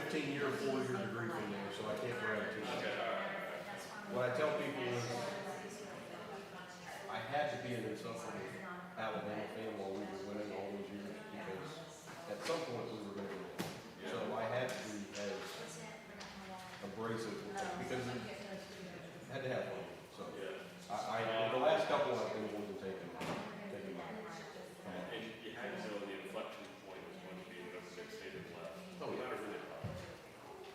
15-year, 4-year degree from there, so I can't brag too much. What I tell people is, I had to be an insufferable Alabama fan while we were winning all those years, because at some point we were going to win. So I had to be as abrasive because it had to have fun. So the last couple I've been able to take them. And you had to know the inflection point was going to be whatever they stated left. No matter who they are.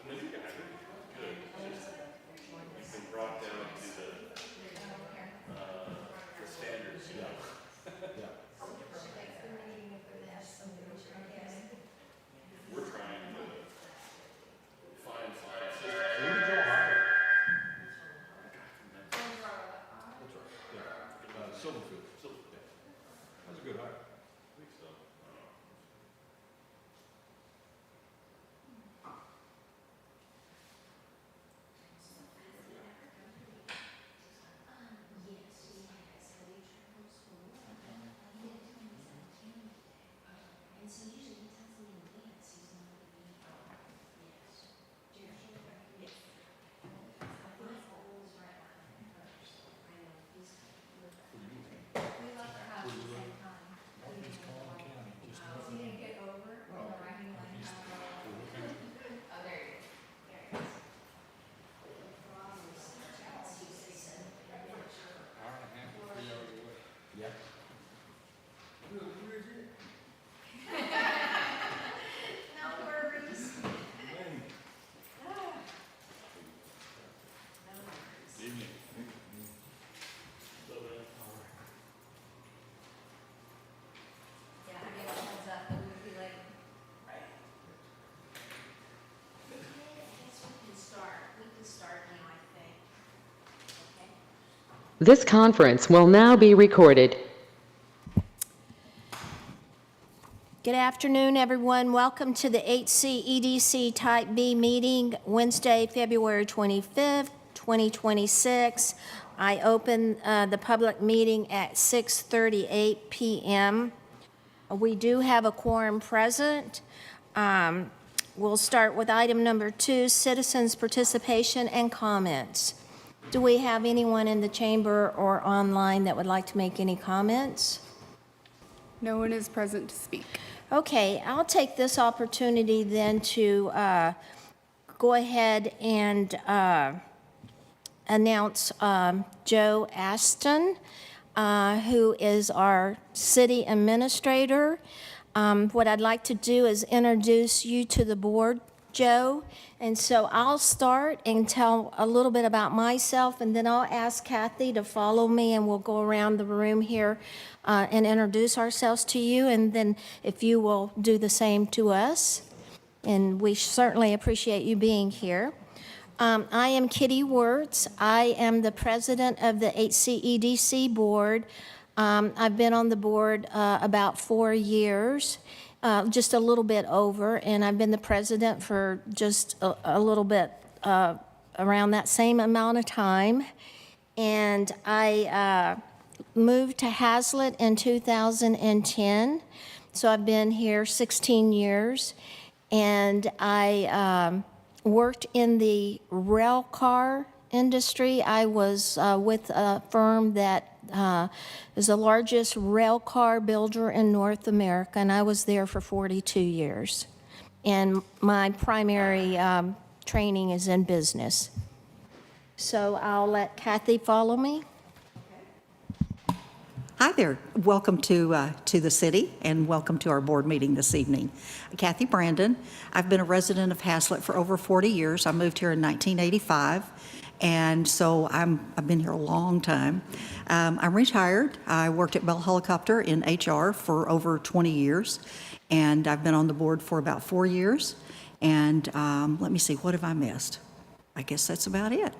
And then you can have it good. It's been brought down to the standards, you know. Yeah. We're trying to find Who did y'all hire? That's right. Yeah. Silverfield. Yeah. That's a good hire. I think so. Yeah. No worries. Evening. Yeah, I gave a heads up that we would be late. Right. Okay, I guess we can start. We can start now, I think. Okay. This conference will now be recorded. Good afternoon, everyone. Welcome to the HCEDC Type B meeting, Wednesday, February 25th, 2026. I open the public meeting at 6:38 p.m. We do have a quorum present. We'll start with item number 2, citizens' participation and comments. Do we have anyone in the chamber or online that would like to make any comments? No one is present to speak. Okay, I'll take this opportunity then to go ahead and announce Joe Ashton, who is our city administrator. What I'd like to do is introduce you to the board, Joe. And so I'll start and tell a little bit about myself, and then I'll ask Kathy to follow me, and we'll go around the room here and introduce ourselves to you, and then if you will do the same to us. And we certainly appreciate you being here. I am Kitty Wirtz. I am the president of the HCEDC board. I've been on the board about 4 years. Just a little bit over, and I've been the president for just a little bit around that same amount of time. And I moved to Haslet in 2010, so I've been here 16 years. And I worked in the rail car industry. I was with a firm that is the largest rail car builder in North America, and I was there for 42 years. And my primary training is in business. So I'll let Kathy follow me. Hi there. Welcome to the city, and welcome to our board meeting this evening. Kathy Brandon. I've been a resident of Haslet for over 40 years. I moved here in 1985, and so I've been here a long time. I'm retired. I worked at Bell Helicopter in HR for over 20 years, and I've been on the board for about 4 years. And let me see, what have I missed? I guess that's about it.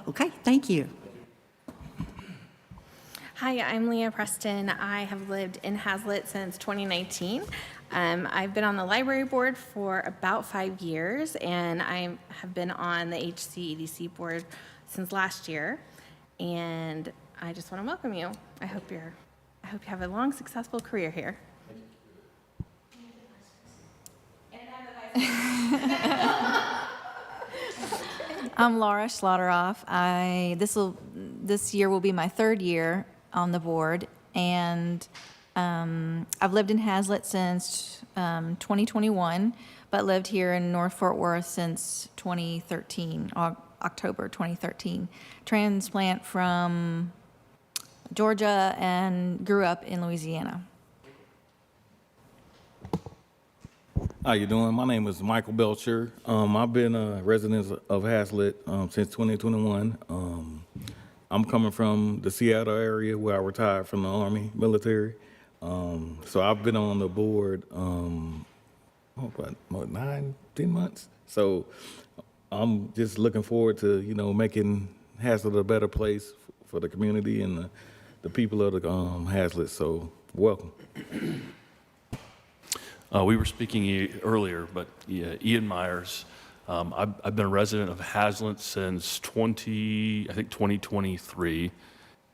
Okay, thank you. Hi, I'm Leah Preston. I have lived in Haslet since 2019. I've been on the library board for about 5 years, and I have been on the HCEDC board since last year. And I just want to welcome you. I hope you have a long, successful career here. And I'm the vice president. I'm Laura Schlotteroff. This year will be my third year on the board, and I've lived in Haslet since 2021, but lived here in North Fort Worth since 2013, October 2013. Transplant from Georgia and grew up in Louisiana. How you doing? My name is Michael Belcher. I've been a resident of Haslet since 2021. I'm coming from the Seattle area where I retired from the Army military. So I've been on the board about 9, 10 months. So I'm just looking forward to, making Haslet a better place for the community and the people of the Haslet. So welcome. We were speaking earlier, but Ian Myers. I've been a resident of Haslet since 2023,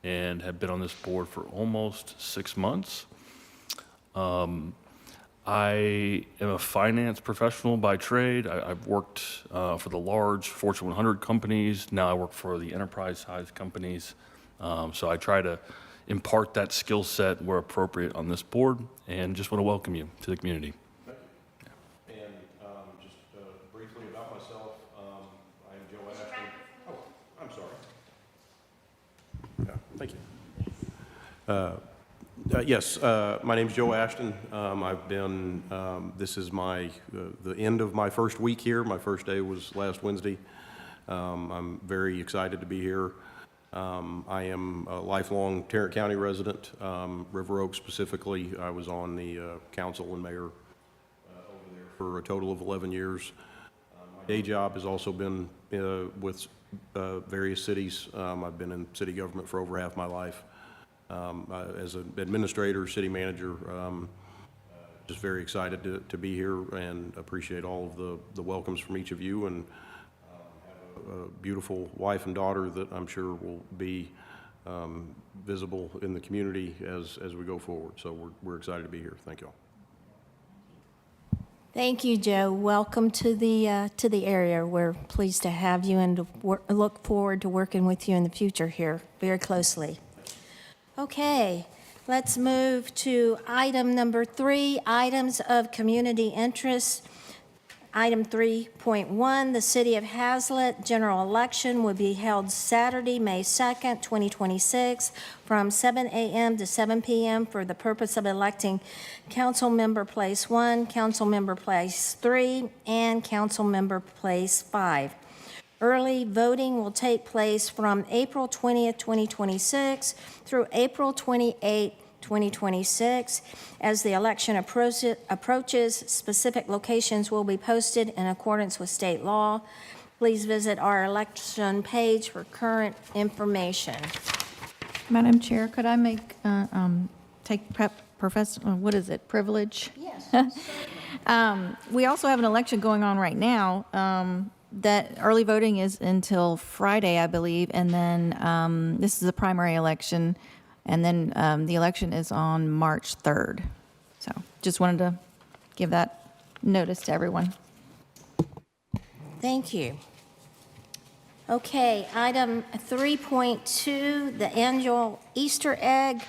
and have been on this board for almost 6 months. I am a finance professional by trade. I've worked for the large Fortune 100 companies. Now I work for the enterprise-sized companies. So I try to impart that skill set where appropriate on this board, and just want to welcome you to the community. And just briefly about myself, I am Joe Ashton. Oh, I'm sorry. Yeah, thank you. Yes, my name's Joe Ashton. I've been, this is the end of my first week here. My first day was last Wednesday. I'm very excited to be here. I am a lifelong Tarrant County resident, River Oaks specifically. I was on the council and mayor over there for a total of 11 years. My day job has also been with various cities. I've been in city government for over half my life. As an administrator, city manager, just very excited to be here and appreciate all of the welcomes from each of you, and a beautiful wife and daughter that I'm sure will be visible in the community as we go forward. So we're excited to be here. Thank you all. Thank you, Joe. Welcome to the area. We're pleased to have you and look forward to working with you in the future here very closely. Okay, let's move to item number 3, items of community interest. Item 3.1, the City of Haslet general election will be held Saturday, May 2nd, 2026, from 7 a.m. to 7 p.m. for the purpose of electing Council Member Place 1, Council Member Place 3, and Council Member Place 5. Early voting will take place from April 20th, 2026 through April 28th, 2026. As the election approaches, specific locations will be posted in accordance with state law. Please visit our election page for current information. Madam Chair, could I make, privilege? Yes. We also have an election going on right now. That early voting is until Friday, I believe, and then this is a primary election, and then the election is on March 3rd. So just wanted to give that notice to everyone. Thank you. Okay, item 3.2, the annual Easter egg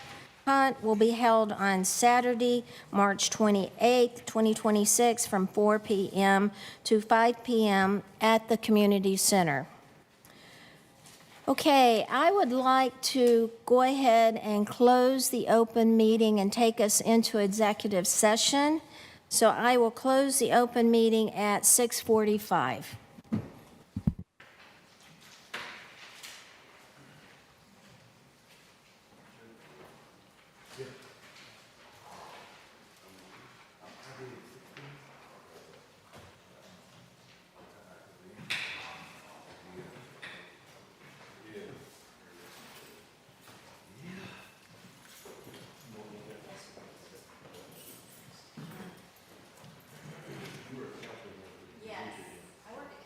hunt will be held on Saturday, March 28th, 2026, from 4 p.m. to 5 p.m. at the community center. Okay, I would like to go ahead and close the open meeting and take us into executive session. So I will close the open meeting at 6:45. Yes, I work at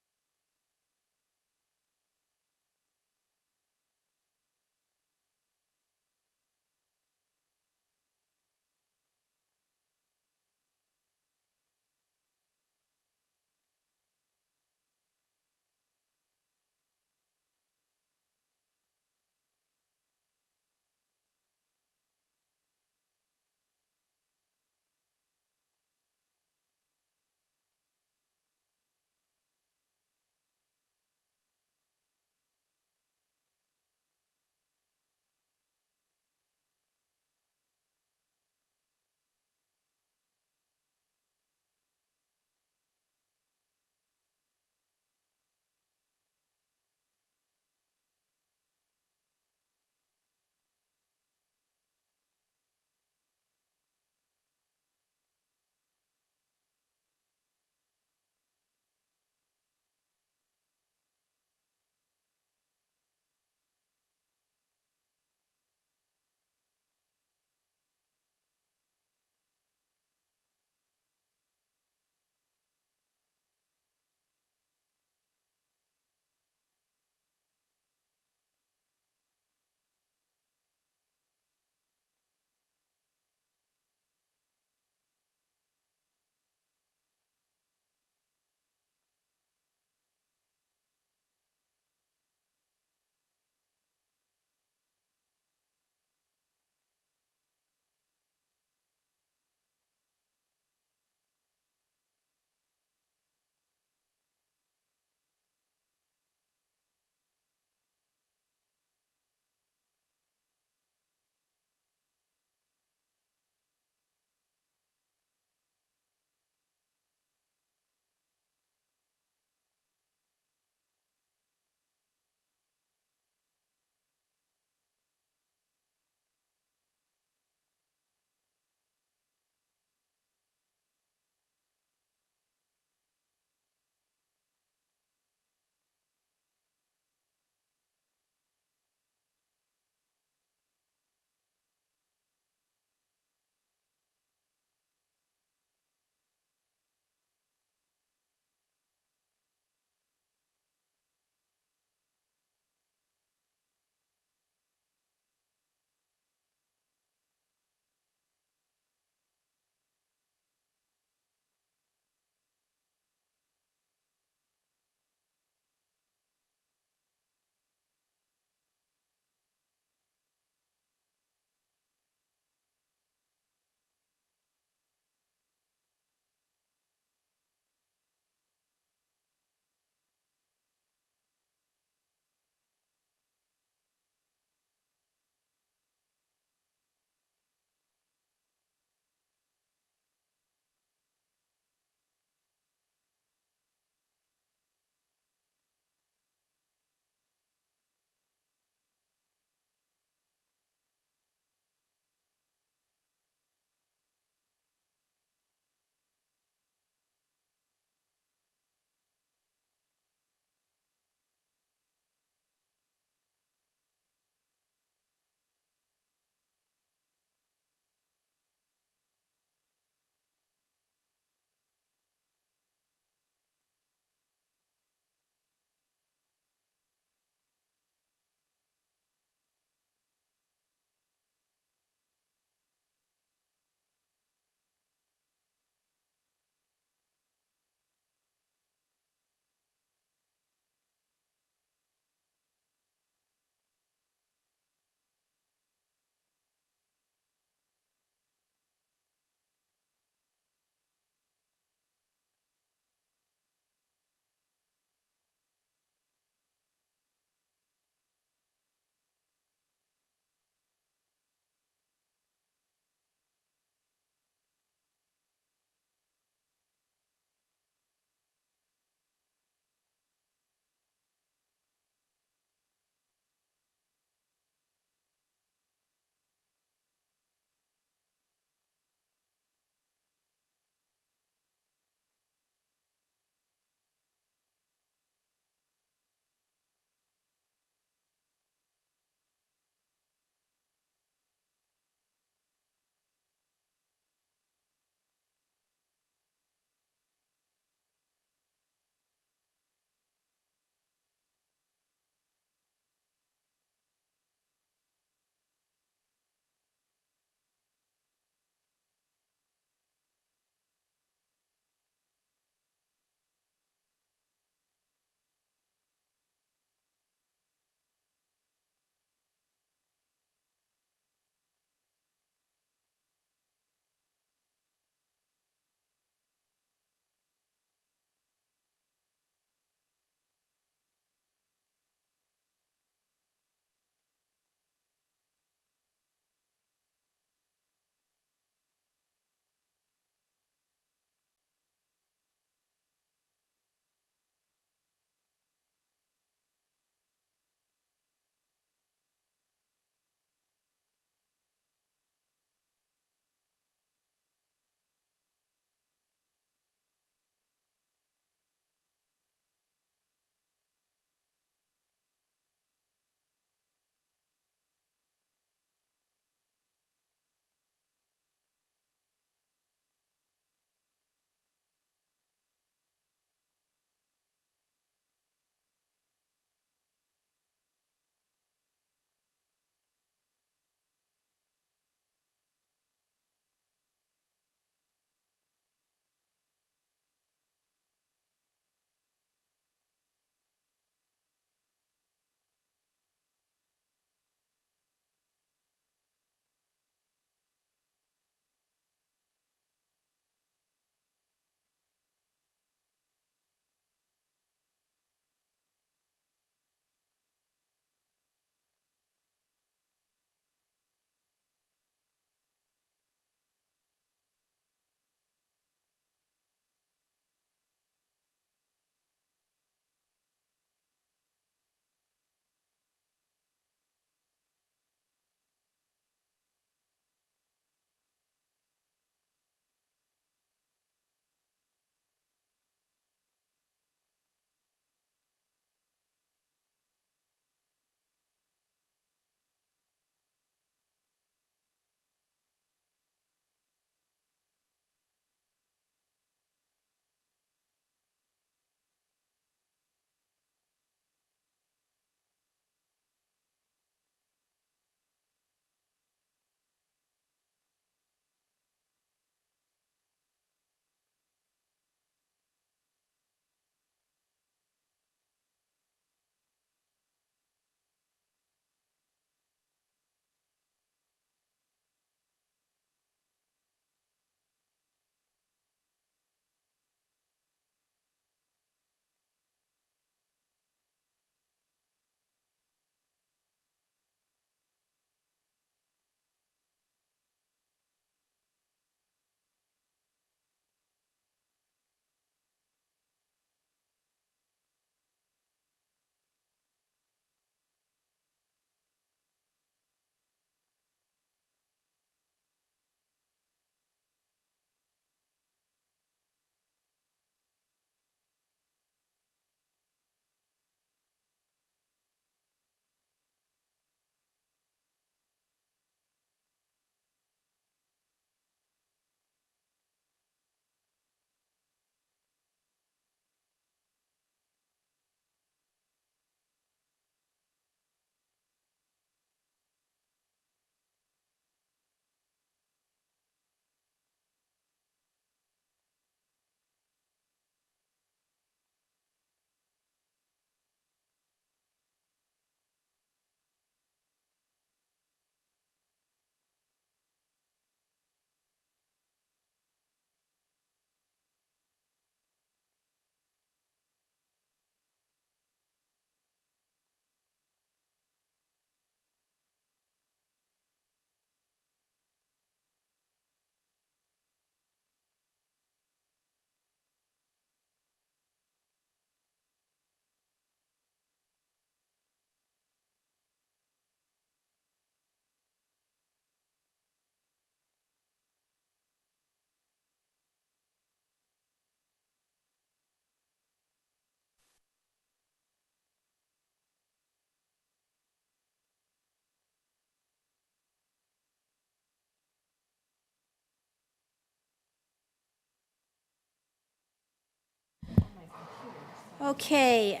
Okay,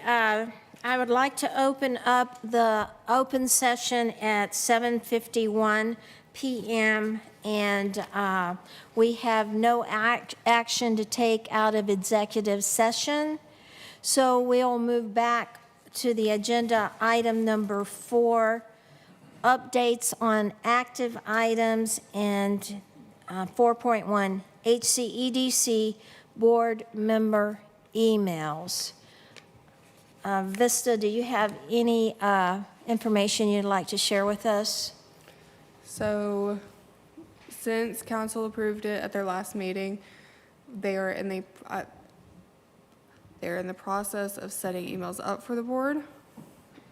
I would like to open up the open session at 7:51 PM, and we have no action to take out of executive session. So we'll move back to the agenda item number 4, updates on active items, and 4.1, HCEDC board member emails. Vista, do you have any information you'd like to share with us? So, since council approved it at their last meeting, they're in the process of setting emails up for the board,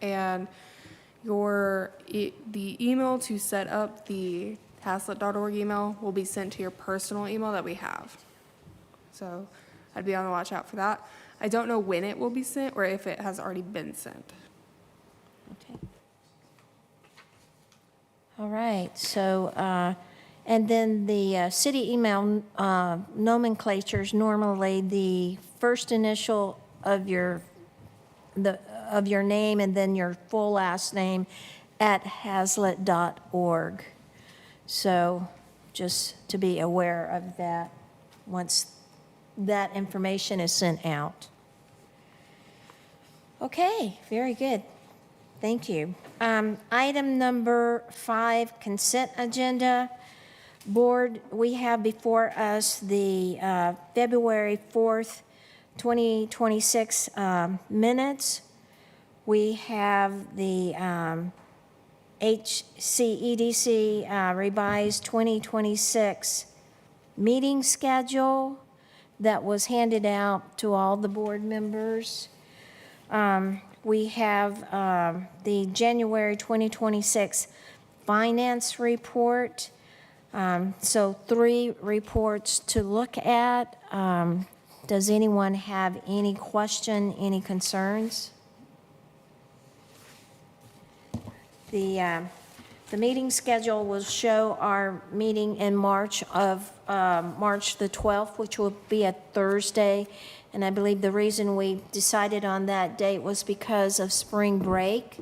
and the email to set up the Haslet.org email will be sent to your personal email that we have. So, I'd be on the watch out for that. I don't know when it will be sent or if it has already been sent. Okay. All right, so, and then the city email nomenclatures, normally the first initial of your name and then your full last name at haslet.org. So just to be aware of that once that information is sent out. Okay, very good. Thank you. Item number 5, consent agenda. Board, we have before us the February 4th, 2026 minutes. We have the HCEDC revised 2026 meeting schedule that was handed out to all the board members. We have the January 2026 finance report. So 3 reports to look at. Does anyone have any question, any concerns? The meeting schedule will show our meeting in March of March the 12th, which will be a Thursday. And I believe the reason we decided on that date was because of spring break.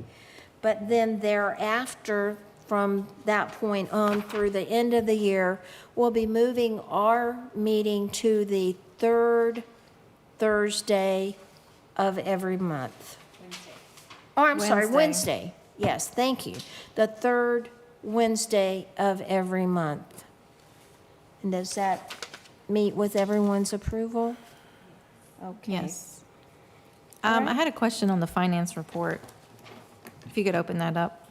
But then thereafter, from that point on through the end of the year, we'll be moving our meeting to the 3rd Thursday of every month. Oh, I'm sorry, Wednesday. Yes, thank you. The 3rd Wednesday of every month. And does that meet with everyone's approval? Okay. Yes. I had a question on the finance report. If you could open that up.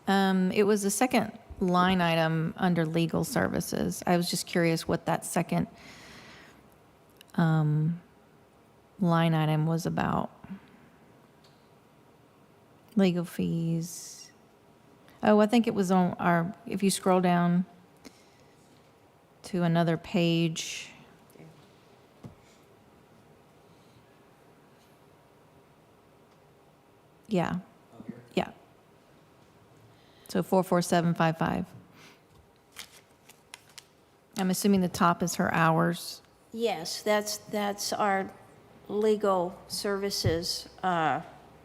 It was the second line item under legal services. I was just curious what that second line item was about. Legal fees. Oh, I think it was on our, if you scroll down to another page. Yeah. Yeah. So 44755. I'm assuming the top is her hours. Yes, that's our legal services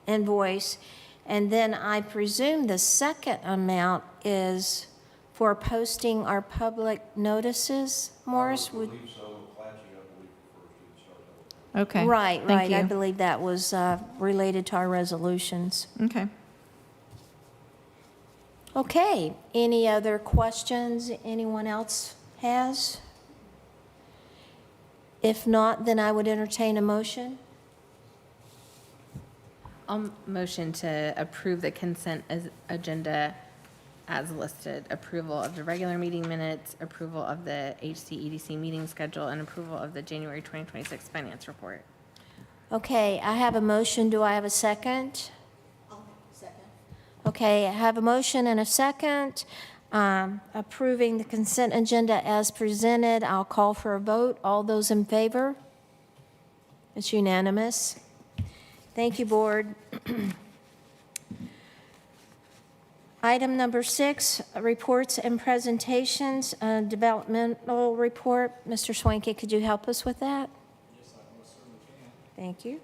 invoice. And then I presume the second amount is for posting our public notices, Morris? would- Okay. Right, Thank right. I you. believe that was related to our resolutions. Okay. Okay, any other questions anyone else has? If not, then I would entertain a motion. I'll motion to approve the consent agenda as listed. Approval of the regular meeting minutes, approval of the HCEDC meeting schedule, and approval of the January 2026 finance report. Okay, I have a motion. Do I have a second? Second. Okay, I have a motion and a second. Approving the consent agenda as presented. I'll call for a vote. All those in favor? It's unanimous. Thank you, Board. item number 6, reports and presentations, developmental report. Mr. Swanky, could you help us with that? Yes, I most certainly can. Thank you.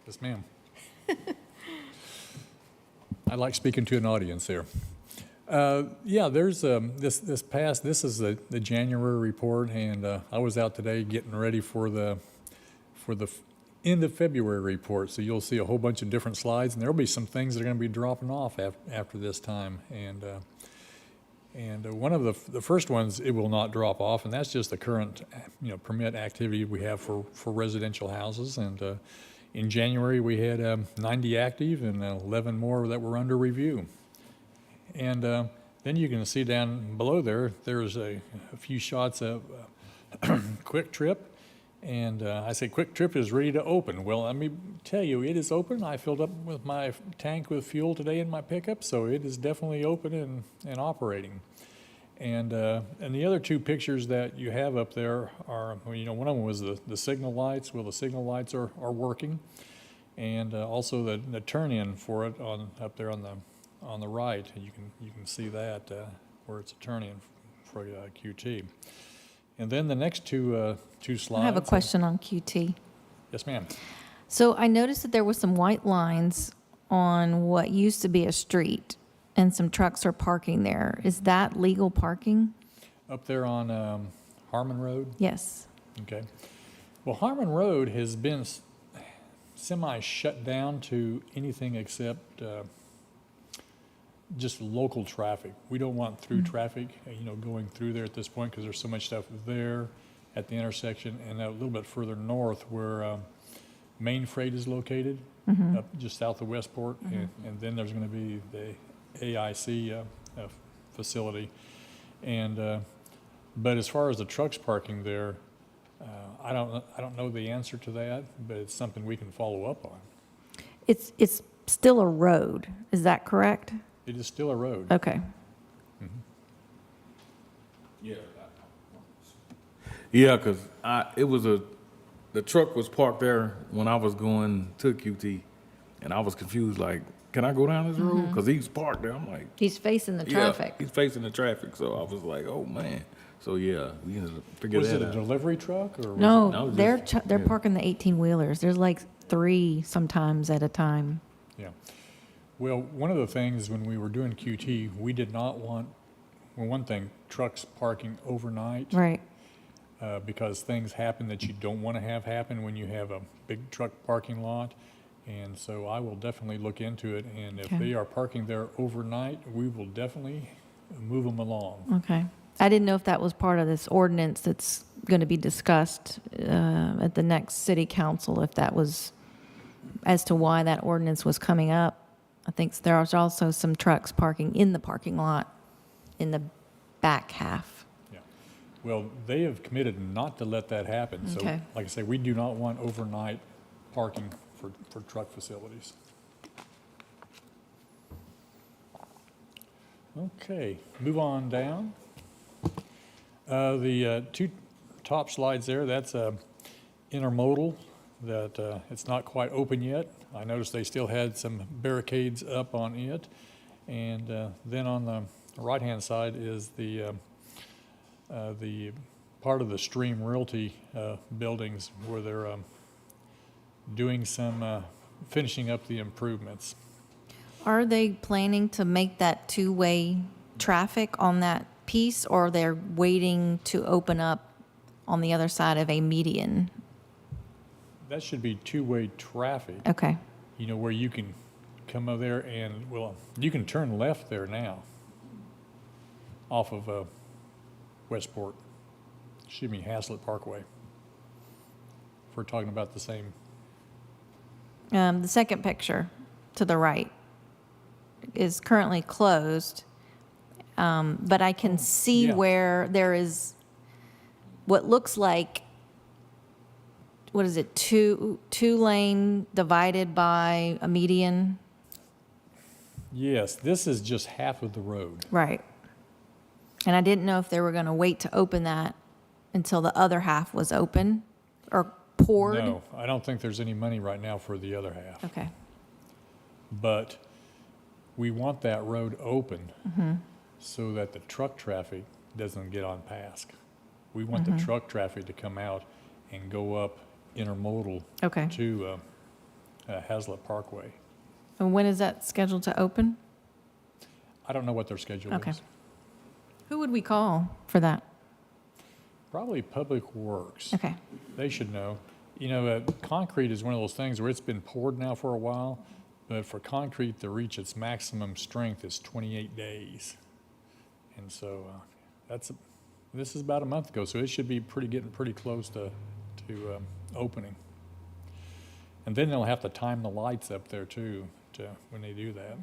Yes, ma'am. I like speaking to an audience here. Yeah, there's this is the January report, and I was out today getting ready for the end of February report. So you'll see a whole bunch of different slides, and there'll be some things that are going to be dropping off after this time. And one of the first ones, it will not drop off, and that's just the current permit activity we have for residential houses. And in January, we had 90 active and 11 more that were under review. And then you can see down below there's a few shots of Quick Trip. And I say Quick Trip is ready to open. Well, let me tell you, it is open. I filled up with my tank with fuel today in my pickup, so it is definitely open and operating. And the other two pictures that you have up there are, one of them was the signal lights. Well, the signal lights are working, and also the turn-in for it up there on the right. You can see that where it's a turn-in for QT. And then the next two slides. I have a question on QT. Yes, ma'am. So I noticed that there was some white lines on what used to be a street, and some trucks are parking there. Is that legal parking? Up there on Harmon Road? Yes. Okay. Well, Harmon Road has been semi-shut down to anything except just local traffic. We don't want through traffic, going through there at this point because there's so much stuff there at the intersection, and a little bit further north where Main Freight is located, up just south of Westport, and then there's going to be the AIC facility. And but as far as the trucks parking there, I don't know the answer to that, but it's something we can follow up on. It's still a road, is that correct? It is still a road. Okay. Yeah, because the truck was parked there when I was going to QT, and I was confused, like, can I go down this road? Because he's parked there. I'm like, He's facing the traffic. yeah, he's facing the traffic. So I was like, oh, man. So, yeah, we had to figure Was that it a out. delivery truck? Or was No, No, just- they're yeah. parking the 18-wheelers. There's like 3 sometimes at a time. Yeah. Well, one of the things when we were doing QT, we did not want, well, one thing, trucks parking overnight. Right. Because things happen that you don't want to have happen when you have a big truck parking lot. And so I will definitely look into it. And if Okay. they are parking there overnight, we will definitely move them along. Okay. I didn't know if that was part of this ordinance that's going to be discussed at the next city council, if that was as to why that ordinance was coming up. I think there was also some trucks parking in the parking lot in the back half. Yeah. Well, they have committed not to let that happen. So, Okay. like I say, we do not want overnight parking for truck facilities. Okay, move on down. The two top slides there, that's intermodal, that it's not quite open yet. I noticed they still had some barricades up on it. And then on the right-hand side is the part of the Stream Realty buildings where they're doing some, finishing up the improvements. Are they planning to make that two-way traffic on that piece, or they're waiting to open up on the other side of a median? That should be two-way traffic, Okay. where you can come over there and, well, you can turn left there now off of Haslet Parkway. If we're talking about the same The second picture to the right is currently closed, but I can see yeah. where there is what looks like, what is it, two lane divided by a median? Yes, this is just half of the road. Right. And I didn't know if they were going to wait to open that until the other half was open or poured. No, I don't think there's any money right now for the other half. Okay. But we want that road open so that the truck traffic doesn't get on Pask. We want the truck traffic to come out and go up intermodal Okay. to Haslet Parkway. And when is that scheduled to open? I don't know what their schedule Okay. is. Who would we call for that? Probably Public Works. Okay. They should know. You know, concrete is one of those things where it's been poured now for a while, but for concrete to reach its maximum strength is 28 days. And so this is about a month ago, so it should be getting pretty close to opening. And then they'll have to time the lights up there too, when they do that.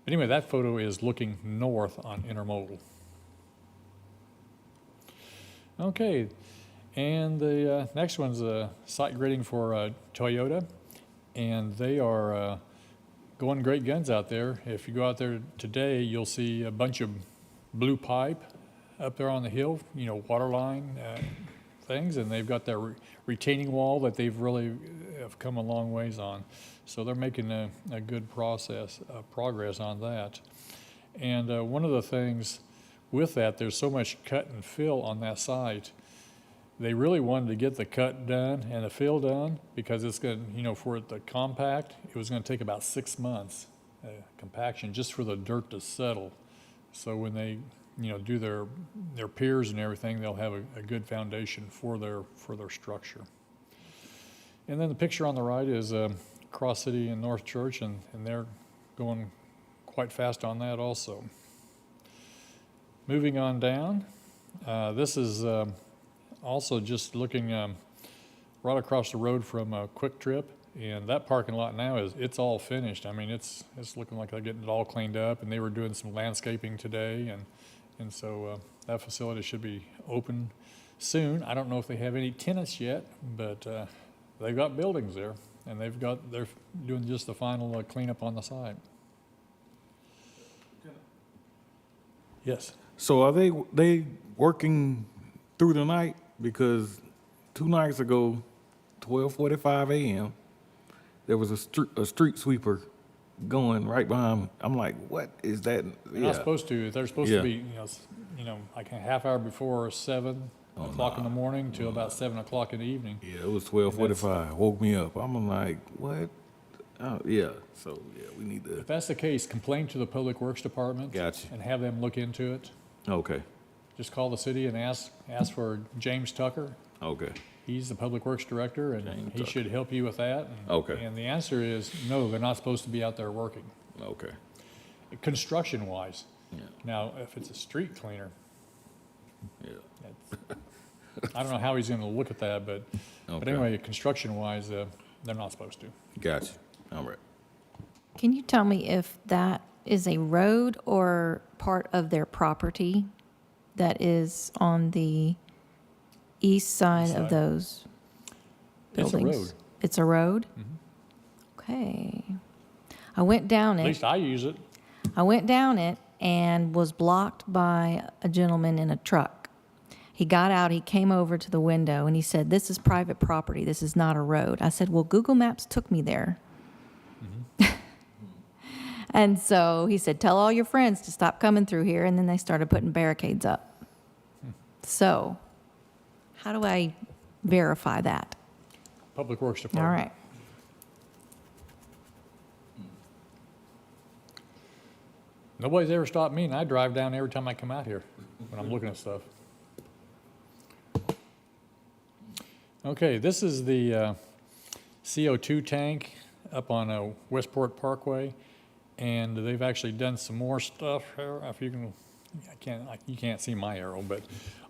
But anyway, that photo is looking north on intermodal. Okay, and the next one's site grading for Toyota, and they are going great guns out there. If you go out there today, you'll see a bunch of blue pipe up there on the hill, you know, water line things, and they've got their retaining wall that they've really have come a long ways on. So they're making a good progress on that. And one of the things with that, there's so much cut and fill on that site. They really wanted to get the cut done and the fill done because it's going to, you know, for the compact, it was going to take about 6 months compaction just for the dirt to settle. So when they, you know, do their piers and everything, they'll have a good foundation for their structure. And then the picture on the right is Cross City and North Church, and they're going quite fast on that also. Moving on down, this is also just looking right across the road from Quick Trip, and that parking lot now it's all finished. I mean, it's looking like they're getting it all cleaned up, and they were doing some landscaping today, and so that facility should be open soon. I don't know if they have any tenants yet, but they've got buildings there, and they're doing just the final cleanup on the site. Yes. So are they working through the night? Because 2 nights ago, 12:45 a.m., there was a street sweeper going right behind me. I'm like, what is that? They're not supposed to. They're supposed Yeah. to be, you know, like a half hour before 7 o'clock in the morning till about 7 o'clock in the evening. Yeah, it was 12:45. Woke me up. I'm like, what? Oh, yeah. So yeah, we need to. If that's the case, complain to the Public Works Department. Gotcha. And have them look into it. Okay. Just call the city and ask for James Tucker. Okay. He's the Public Works Director, and James he Tucker. should help you with that. And, Okay. And the answer is no, they're not supposed to be out there working, Okay. construction-wise. Yeah. Now, if it's a street cleaner, Yeah. I don't know how he's going to look at that, but Okay. anyway, construction-wise, they're not supposed to. Gotcha. All right. Can you tell me if that is a road or part of their property that is on the east side East of side. those It's a buildings? road. It's a road? Okay. I went down At it. least I use it. I went down it and was blocked by a gentleman in a truck. He got out, he came over to the window, and he said, "This is private property. This is not a road." I said, "Well, Google Maps took me there." And so he said, "Tell all your friends to stop coming through here." And then they started putting barricades up. So how do I verify that? Public Works All Department. right. Nobody's ever stopped me, and I drive down every time I come out here when I'm looking at stuff. Okay, this is the CO2 tank up on Westport Parkway, and they've actually done some more stuff here. If you can, you can't see my arrow, but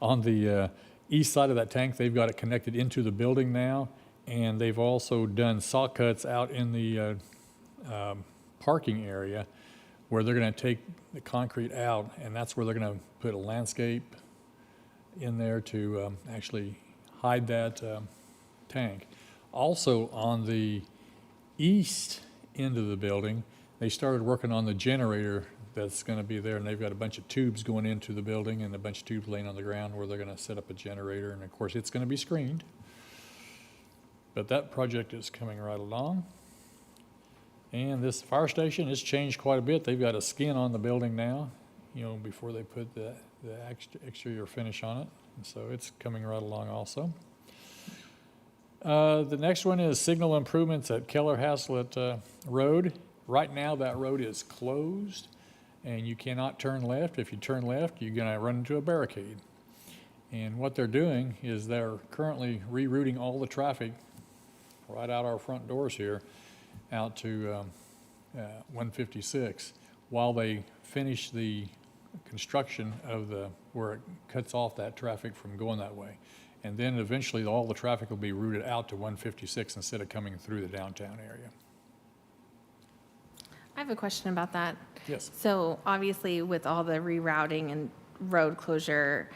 on the east side of that tank, they've got it connected into the building now, And they've also done saw cuts out in the parking area where they're going to take the concrete out, and that's where they're going to put a landscape in there to actually hide that tank. Also, on the east end of the building, they started working on the generator that's going to be there, and they've got a bunch of tubes going into the building and a bunch of tubes laying on the ground where they're going to set up a generator, and of course, it's going to be screened. But that project is coming right along. And this fire station has changed quite a bit. They've got a skin on the building now, you know, before they put the exterior finish on it. And so it's coming right along also. The next one is signal improvements at Keller Haslet Road. Right now, that road is closed, and you cannot turn left. If you turn left, you're going to run into a barricade. And what they're doing is they're currently rerouting all the traffic right out our front doors here out to 156 while they finish the construction of where it cuts off that traffic from going that way. And then eventually all the traffic will be routed out to 156 instead of coming through the downtown area. I have a question about that. Yes. So obviously with all the rerouting and road closure,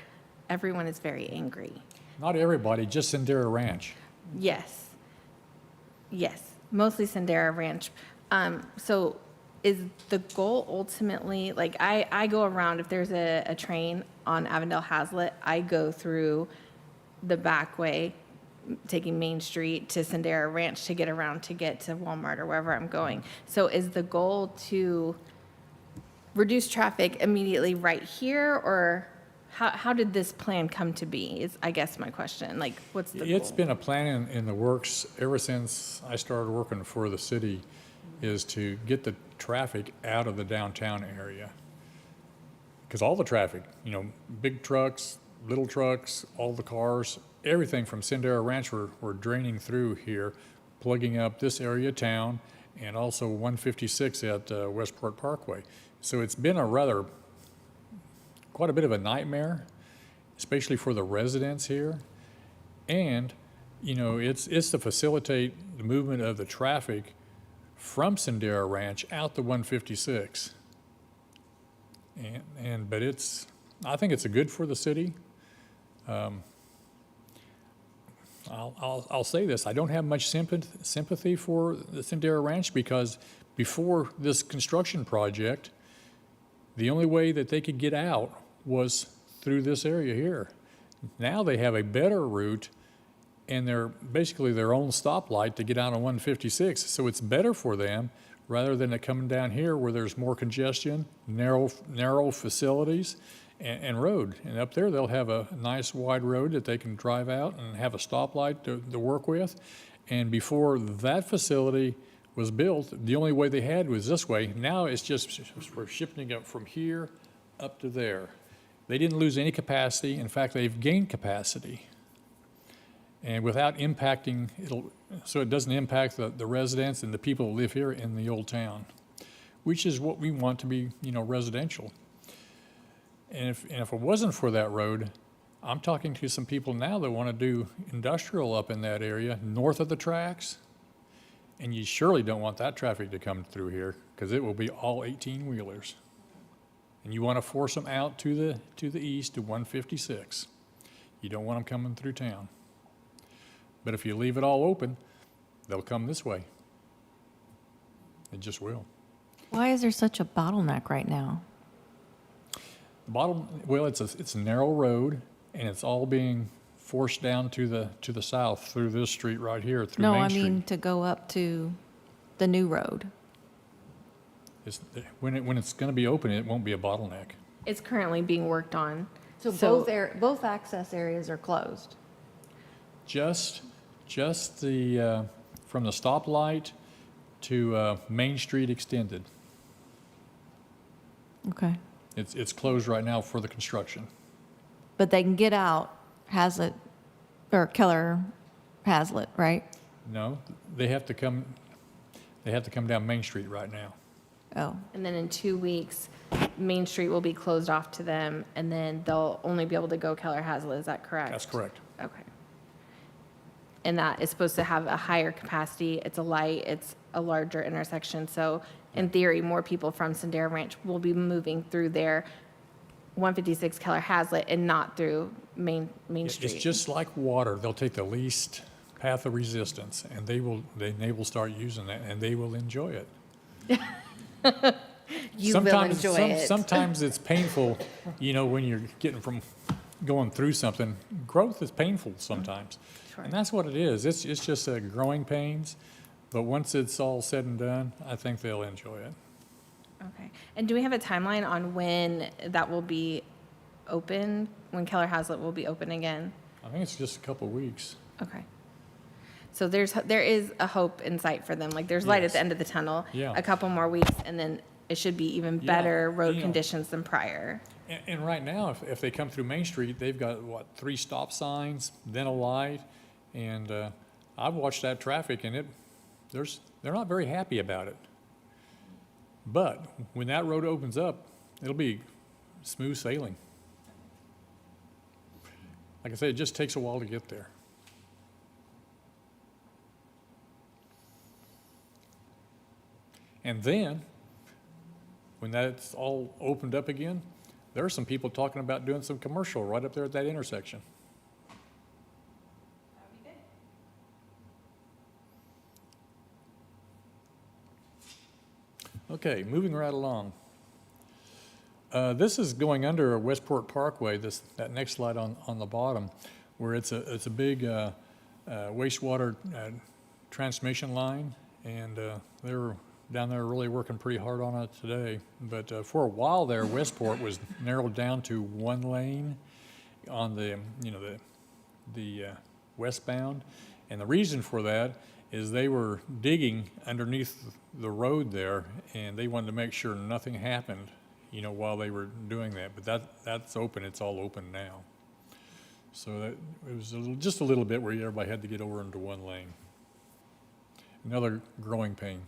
everyone is very angry. Not everybody, just Sendera Ranch. Yes. Yes, mostly Sendera Ranch. So is the goal ultimately, like I go around, if there's a train on Avondale Haslet, I go through the back way, taking Main Street to Sendera Ranch to get around to get to Walmart or wherever I'm going. So is the goal to reduce traffic immediately right here, or how did this plan come to be is, I guess, my question. Like, what's the It's goal? been a plan in the works ever since I started working for the city, is to get the traffic out of the downtown area. Because all the traffic, you know, big trucks, little trucks, all the cars, everything from Sendera Ranch were draining through here, plugging up this area of town, and also 156 at Westport Parkway. So it's been quite a bit of a nightmare, especially for the residents here. And, you know, it's to facilitate the movement of the traffic from Sendera Ranch out to 156. But I think it's good for the city. I'll say this, I don't have much sympathy for the Sendera Ranch, because before this construction project, the only way that they could get out was through this area here. Now they have a better route, and they're basically their own stoplight to get out on 156. So it's better for them rather than it coming down here where there's more congestion, narrow facilities, and road. And up there, they'll have a nice wide road that they can drive out and have a stoplight to work with. And before that facility was built, the only way they had was this way. Now it's just, we're shifting it from here up to there. They didn't lose any capacity. In fact, they've gained capacity. And without impacting, so it doesn't impact the residents and the people who live here in the old town, which is what we want to be, you know, residential. And if it wasn't for that road, I'm talking to some people now that want to do industrial up in that area, north of the tracks. And you surely don't want that traffic to come through here, because it will be all 18-wheelers. And you want to force them out to the east to 156. You don't want them coming through town. But if you leave it all open, they'll come this way. It just will. Why is there such a bottleneck right now? Well, it's a narrow road, and it's all being forced down to the south through this street right here, through Main Street. No, I mean to go up to the new road. When it's going to be open, it won't be a bottleneck. It's currently being worked on. So both access areas are closed? Just the from the stoplight to Main Street extended. Okay. It's closed right now for the construction. But they can get out Haslet, or Keller Haslet, right? No, they have to come down Main Street right now. Oh, And then in 2 weeks, Main Street will be closed off to them, and then they'll only be able to go Keller Haslet. Is that correct? That's correct. Okay. and that is supposed to have a higher capacity. It's a light, it's a larger intersection. So in theory, more people from Sendero Ranch will be moving through their 156 Keller Haslet and not through Main Street. It's just like water. They'll take the least path of resistance, and they will start using that, and they will enjoy it. You will enjoy it. Sometimes it's painful, when you're getting from going through something. Growth is painful sometimes. Sure. And that's what it is. It's just growing pains. But once it's all said and done, I think they'll enjoy it. Okay. And do we have a timeline on when that will be open, when Keller Haslet will be open again? I think it's just a couple of weeks. Okay. So there is a hope in sight for them. Like there's light at the end of the tunnel. Yeah. A couple more weeks, and then it should be even Yeah, better road conditions than prior. And right now, if they come through Main Street, they've got, 3 stop signs, then a light, and I've watched that traffic, and they're not very happy about it. But when that road opens up, it'll be smooth sailing. Like I say, it just takes a while to get there. And then, when that's all opened up again, there are some people talking about doing some commercial right up there at that intersection. Okay, moving right along. This is going under Westport Parkway, that next slide on the bottom, where it's a big wastewater transmission line, and they're down there really working pretty hard on it today. But for a while there, Westport was narrowed down to 1 lane on the westbound, and the reason for that is they were digging underneath the road there, and they wanted to make sure nothing happened, while they were doing that. But that's open. It's all open now. So it was just a little bit where everybody had to get over into 1 lane. Another growing pain.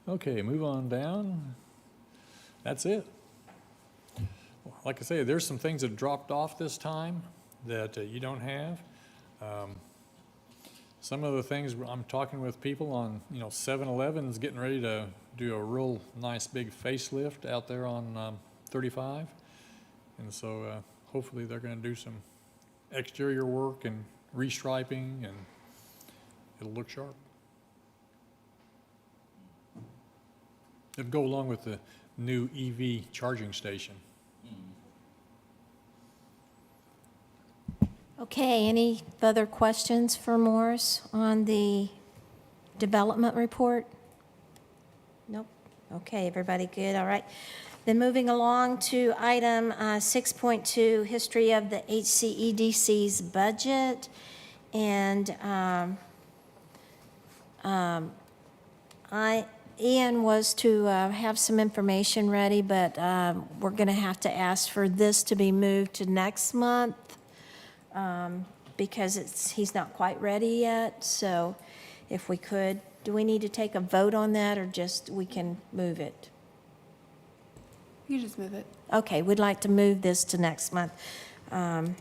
Okay, move on down. That's it. Like I say, there's some things that dropped off this time that you don't have. Some of the things I'm talking with people on, 7-Eleven's getting ready to do a real nice big facelift out there on 35. And so hopefully they're going to do some exterior work and restriping, and it'll look sharp. It'll go along with the new EV charging station. Okay, any further questions for Morris on the development report? Nope. Okay, everybody good? All right. Then moving along to item 6.2, history of the HCEDC's budget. And Ian was to have some information ready, but we're going to have to ask for this to be moved to next month because he's not quite ready yet. So if we could, do we need to take a vote on that, or just we can move it? You just move it. Okay, we'd like to move this to next month, and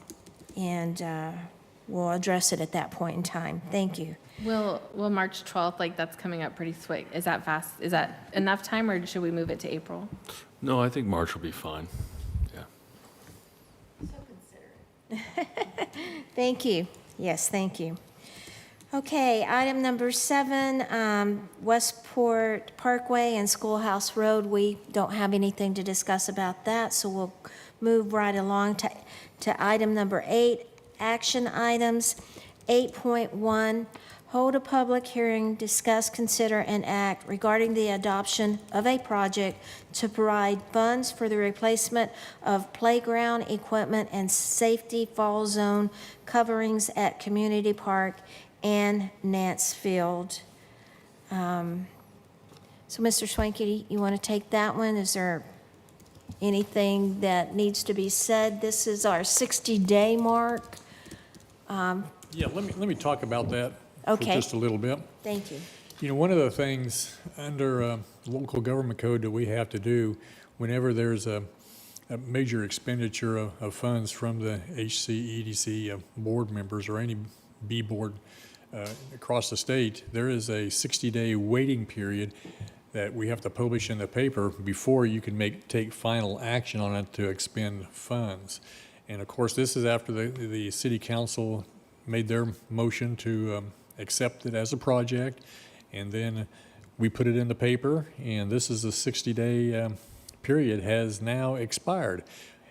we'll address it at that point in time. Thank you. Will March 12th, like that's coming up pretty quick. Is that fast? Is that enough time, or should we move it to April? No, I think March will be fine. Yeah. Thank you. Yes, thank you. Okay, item number 7, Westport Parkway and Schoolhouse Road. We don't have anything to discuss about that, so we'll move right along to item number 8, action items. 8.1, hold a public hearing, discuss, consider, and act regarding the adoption of a project to provide funds for the replacement of playground equipment and safety fall zone coverings at Community Park and Nance Field. So, Mr. Swanky, you want to take that one? Is there anything that needs to be said? This is our 60-day mark. Yeah, let me talk about that Okay. for just a little bit. Thank you. One of the things under local government code that we have to do whenever there's a a major expenditure of funds from the HCEDC board members or any B board across the state, there is a 60-day waiting period that we have to publish in the paper before you can take final action on it to expend funds. And of course, this is after the city council made their motion to accept it as a project, and then we put it in the paper, and this is a 60-day period has now expired.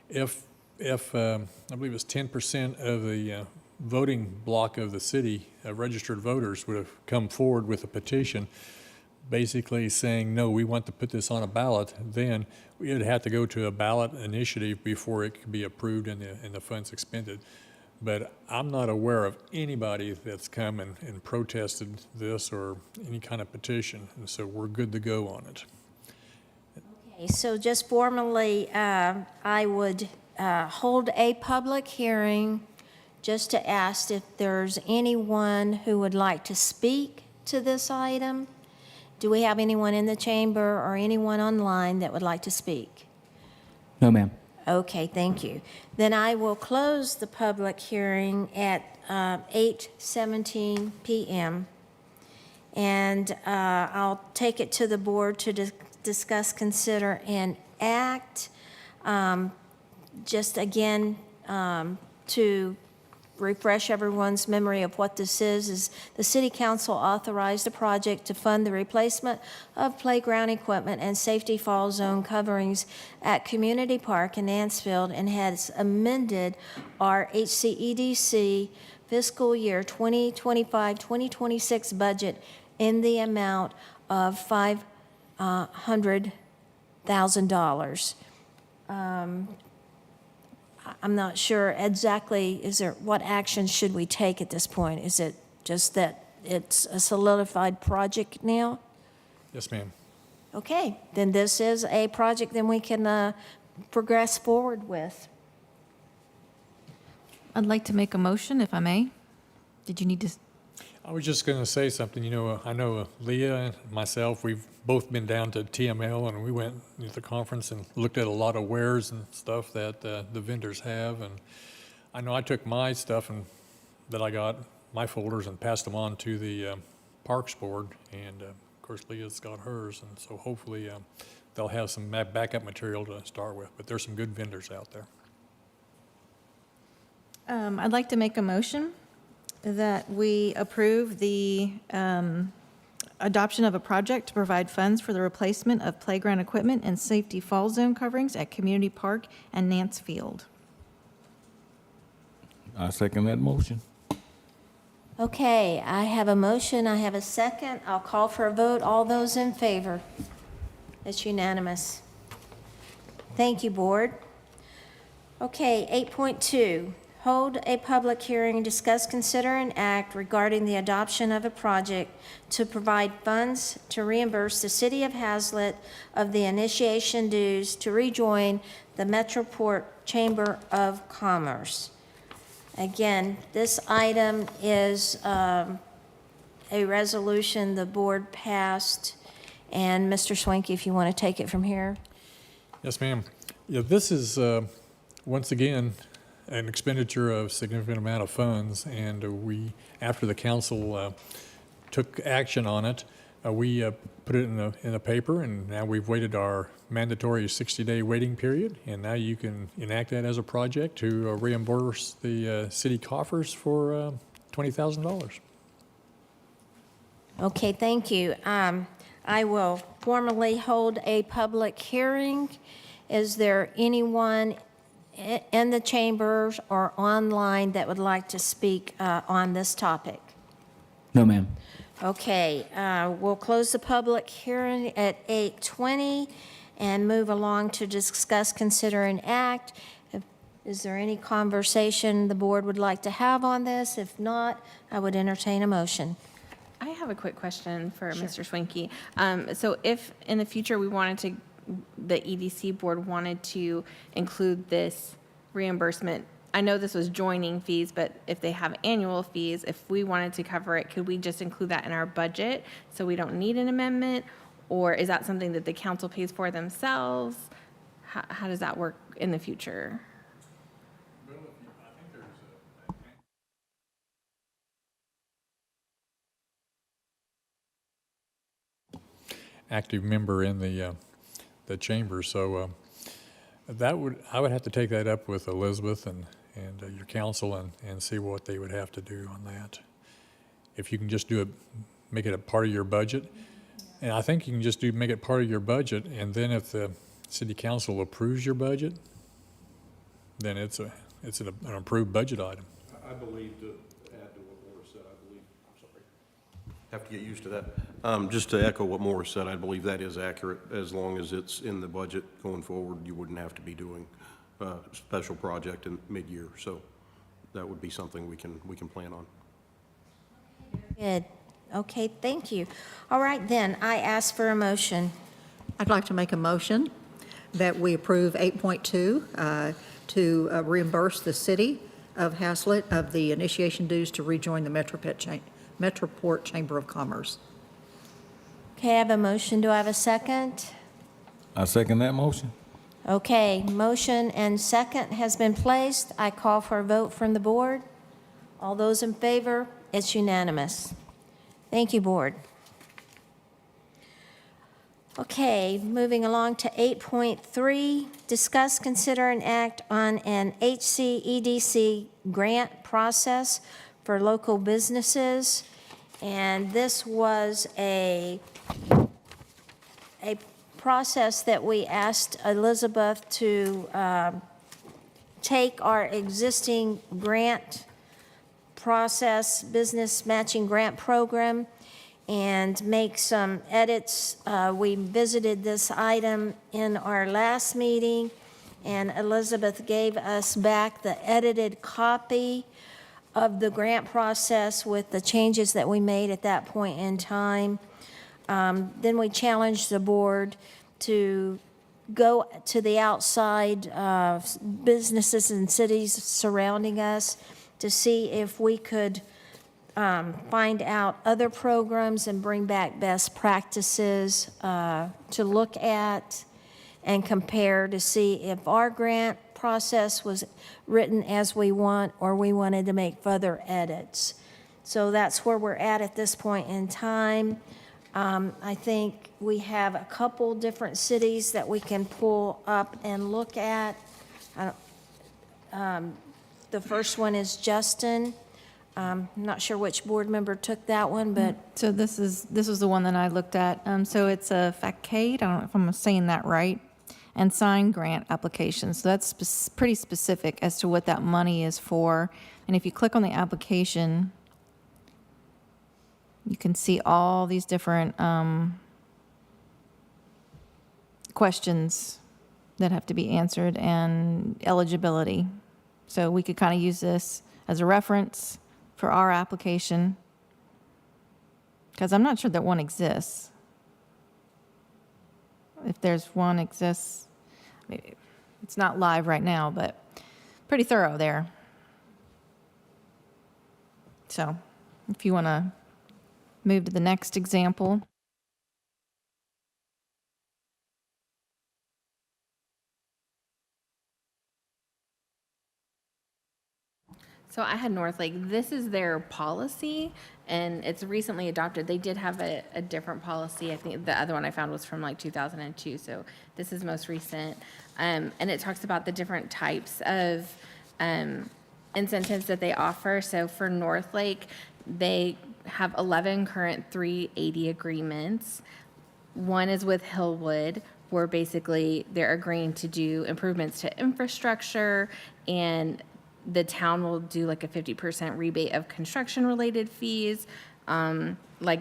If I believe it's 10% of the voting block of the city, registered voters would have come forward with a petition basically saying, no, we want to put this on a ballot, then it would have to go to a ballot initiative before it could be approved and the funds expended. But I'm not aware of anybody that's come and protested this or any kind of petition, and so we're good to go on it. Okay, so just formally, I would hold a public hearing just to ask if there's anyone who would like to speak to this item. Do we have anyone in the chamber or anyone online that would like to speak? No, ma'am. Okay, thank you. Then I will close the public hearing at 8:17 p.m. And I'll take it to the board to discuss, consider, and act. Just again, to refresh everyone's memory of what this is the City Council authorized a project to fund the replacement of playground equipment and safety fall zone coverings at Community Park in Mansfield, and has amended our HCEDC fiscal year 2025-2026 budget in the amount of $500,000. I'm not sure exactly, what action should we take at this point? Is it just that it's a solidified project now? Yes, ma'am. Okay, then this is a project then we can progress forward with. I'd like to make a motion, if I may. Did you need to? I was just going to say something. You know, I know Leah and myself, we've both been down to TML, and we went to the conference and looked at a lot of wares and stuff that the vendors have. And I know I took my stuff that I got, my folders, and passed them on to the Parks Board. And of course, Leah's got hers. And so hopefully they'll have some backup material to start with. But there's some good vendors out there. I'd like to make a motion that we approve the adoption of a project to provide funds for the replacement of playground equipment and safety fall zone coverings at Community Park and Mansfield. I second that motion. Okay, I have a motion, I have a second. I'll call for a vote. All those in favor? It's unanimous. Thank you, Board. Okay, 8.2. Hold a public hearing and discuss, consider, and act regarding the adoption of a project to provide funds to reimburse the City of Haslet of the initiation dues to rejoin the Metroport Chamber of Commerce. Again, this item is a resolution the board passed, and Mr. Swanky, if you want to take it from here. Yes, ma'am. Yeah, this is, once again, an expenditure of significant amount of funds, and we, after the council took action on it, we put it in the paper, and now we've waited our mandatory 60-day waiting period, and now you can enact that as a project to reimburse the city coffers for $20,000. Okay, thank you. I will formally hold a public hearing. Is there anyone in the chambers or online that would like to speak on this topic? No, ma'am. Okay, we'll close the public hearing at 8:20 and move along to discuss, consider, and act. Is there any conversation the board would like to have on this? If not, I would entertain a motion. I have a quick question for Mr. Swinky. So if in the future the EDC board wanted to include this reimbursement, I know this was joining fees, but if they have annual fees, if we wanted to cover it, could we just include that in our budget so we don't need an amendment? Or is that something that the council pays for themselves? How does that work? in the future. Active member in the chamber, so I would have to take that up with Elizabeth and your council and see what they would have to do on that. If you can just make it a part of your budget, and I think you can just make it part of your budget, and then if the city council approves your budget, then it's an approved budget item. I believe, to add to what Morris said, I'm sorry, have to get used to that. Just to echo what Morris said, I believe that is accurate. As long as it's in the budget going forward, you wouldn't have to be doing a special project in mid-year. So that would be something we can plan on. Good. Okay, thank you. All right, then, I ask for a motion. I'd like to make a motion that we approve 8.2 to reimburse the city of Haslet of the initiation dues to rejoin the Metroport Chamber of Commerce. Okay, I have a motion. Do I have a second? I second that motion. Okay, motion and second has been placed. I call for a vote from the board. All those in favor? It's unanimous. Thank you, board. Okay, moving along to 8.3, discuss, consider, and act on an HCEDC grant process for local businesses. And this was a process that we asked Elizabeth to take our existing grant process, business matching grant program, and make some edits. We visited this item in our last meeting, and Elizabeth gave us back the edited copy of the grant process with the changes that we made at that point in time. Then we challenged the board to go to the outside businesses and cities surrounding us to see if we could find out other programs and bring back best practices to look at and compare to see if our grant process was written as we want or we wanted to make further edits. So that's where we're at this point in time. I think we have a couple different cities that we can pull up and look at. The first one is Justin. I'm not sure which board member took that one, but So this was the one that I looked at. So it's a FACAID, I don't know if I'm saying that right, and signed grant application. So that's pretty specific as to what that money is for. And if you click on the application, you can see all these different questions that have to be answered and eligibility. So we could kind of use this as a reference for our application, because I'm not sure that one exists. If there's one exists, it's not live right now, but pretty thorough there. So if you want to move to the next example. So I had Northlake. This is their policy, and it's recently adopted. They did have a different policy. I think the other one I found was from like 2002, so this is most recent. And it talks about the different types of incentives that they offer. So for Northlake, they have 11 current 380 agreements. One is with Hillwood, where basically they're agreeing to do improvements to infrastructure, and the town will do like a 50% rebate of construction-related fees, like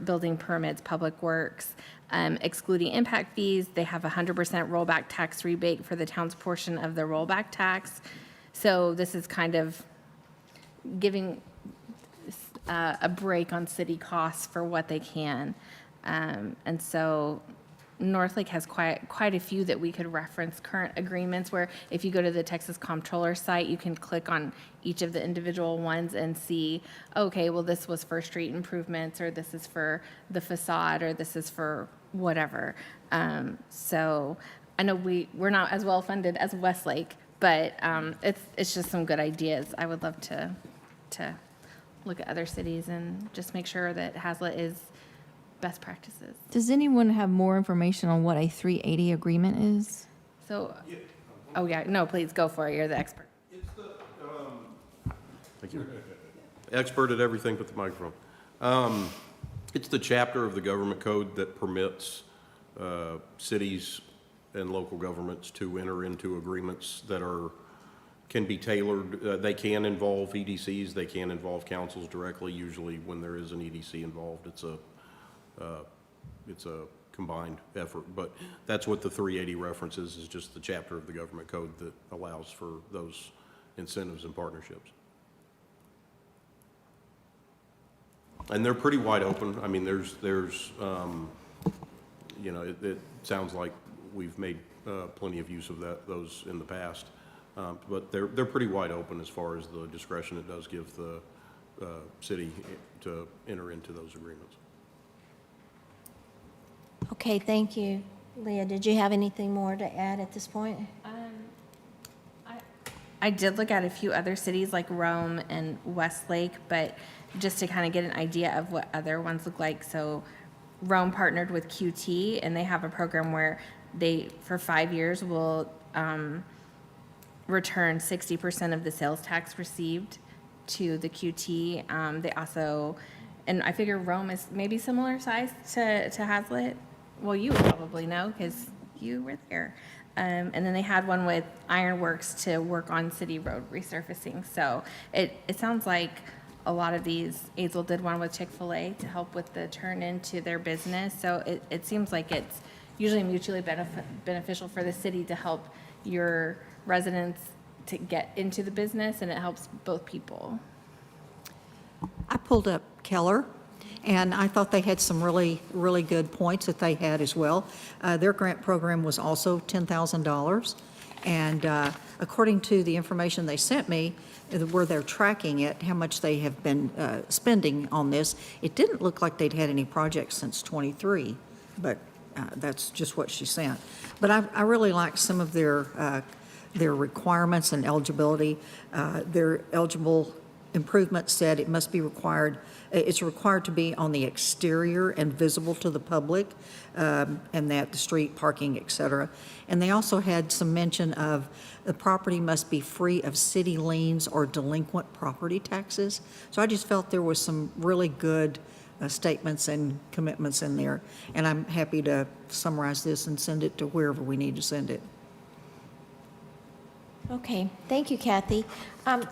building permits, public works, excluding impact fees. They have 100% rollback tax rebate for the town's portion of the rollback tax. So this is kind of giving a break on city costs for what they can. And so Northlake has quite a few that we could reference current agreements, where if you go to the Texas Comptroller site, you can click on each of the individual ones and see, okay, well, this was for street improvements, or this is for the facade, or this is for whatever. So I know we're not as well funded as Westlake, but it's just some good ideas. I would love to look at other cities and just make sure that Haslet is best practices. Does anyone have more information on what a 380 agreement is? So, oh yeah, no, please go for it. You're the expert. Thank you. Expert at everything but the microphone. It's the chapter of the government code that permits cities and local governments to enter into agreements that can be tailored. They can involve EDCs, they can involve councils directly. Usually when there is an EDC involved, it's a combined effort. But that's what the 380 references is, just the chapter of the government code that allows for those incentives and partnerships. And they're pretty wide open. I mean, there's you know, it sounds like we've made plenty of use of those in the past, but they're pretty wide open as far as the discretion it does give the city to enter into those agreements. Okay, thank you. Leah, did you have anything more to add at this point? I did look at a few other cities like Rome and Westlake, but just to kind of get an idea of what other ones look like. So Rome partnered with QT, and they have a program where they, for 5 years, will return 60% of the sales tax received to the QT. They also, and I figure Rome is maybe similar size to Haslet. Well, you would probably know because you were there. And then they had one with Ironworks to work on city road resurfacing. So it sounds like a lot of these, Azel did one with Chick-fil-A to help with the turn into their business. So it seems like it's usually mutually beneficial for the city to help your residents to get into the business, and it helps both people. I pulled up Keller, and I thought they had some really, really good points that they had as well. Their grant program was also $10,000, and according to the information they sent me, where they're tracking it, how much they have been spending on this, it didn't look like they'd had any projects since '23, but that's just what she sent. But I really like some of their requirements and eligibility. Their eligible improvement said it must be required, it's required to be on the exterior and visible to the public, and that the street parking, et cetera. And they also had some mention of the property must be free of city liens or delinquent property taxes. So I just felt there was some really good statements and commitments in there. And I'm happy to summarize this and send it to wherever we need to send it. Okay, thank you, Kathy.